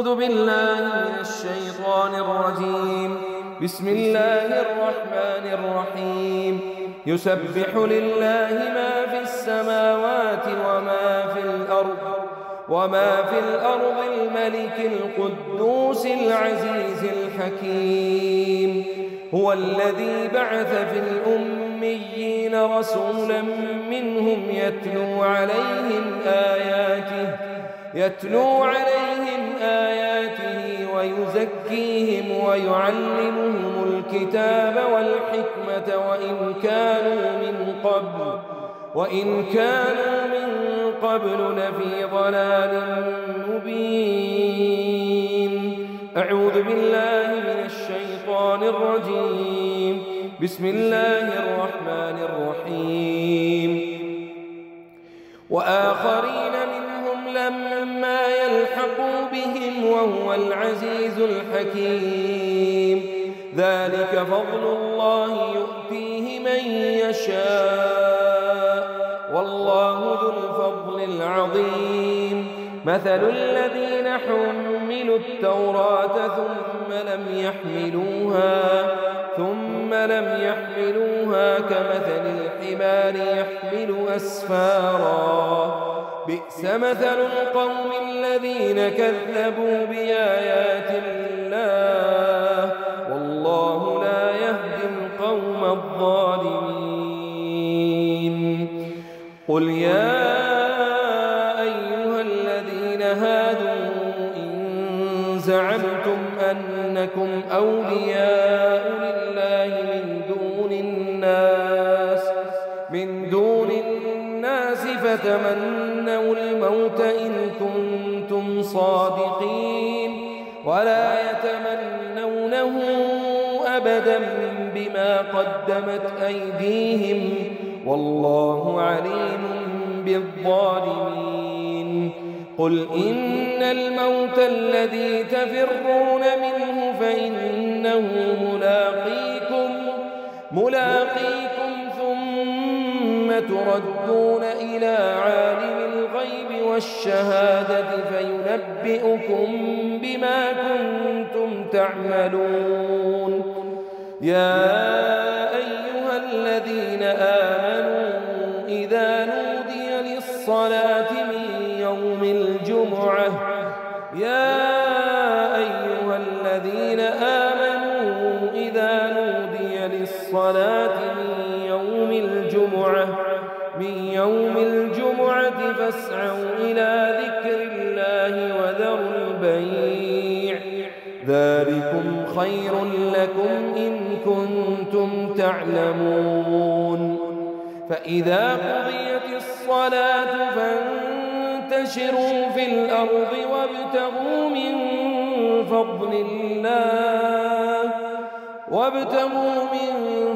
أعوذ بالله من الشيطان الرجيم. بسم الله الرحمن الرحيم. يسبح لله ما في السماوات وما في الأرض الملك القدوس العزيز الحكيم. هو الذي بعث في الأميين رسولا منهم يتلو عليهم آياته ويزكيهم ويعلمهم الكتاب والحكمة وإن كانوا من قبل لفي ضلال مبين. أعوذ بالله من الشيطان الرجيم. بسم الله الرحمن الرحيم. وآخرين منهم لما يلحقوا بهم وهو العزيز الحكيم. ذلك فضل الله يؤتيه من يشاء والله ذو الفضل العظيم. مثل الذين حملوا التوراة ثم لم يحملوها كمثل الحمار يحمل أسفارا. بئس مثل القوم الذين كذبوا بآيات الله والله لا يهدي القوم الظالمين. قل يا أيها الذين هادوا إن زعمتم أنكم أولياء لله من دون الناس فتمنوا الموت إن كنتم صادقين ولا يتمنونه أبدا بما قدمت أيديهم والله عليم بالظالمين. قل إن الموت الذي تفرون منه فإنه ملاقيكم ثم تردون إلى عالم الغيب والشهادة فينبئكم بما كنتم تعملون. يا أيها الذين آمنوا إذا نودي للصلاة من يوم الجمعة فاسعوا إلى ذكر الله وذروا البيع ذلكم خير لكم إن كنتم تعلمون. فإذا قضيت الصلاة فانتشروا في الأرض وابتغوا من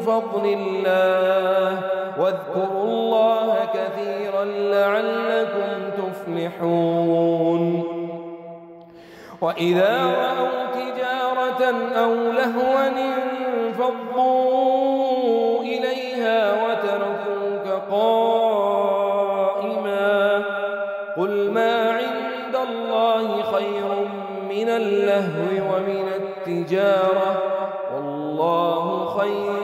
فضل الله واذكروا الله كثيرا لعلكم تفلحون. وإذا رأوا تجارة أو لهوا انفضوا إليها وتركوك قائما. قل ما عند الله خير من اللهو ومن التجارة والله خير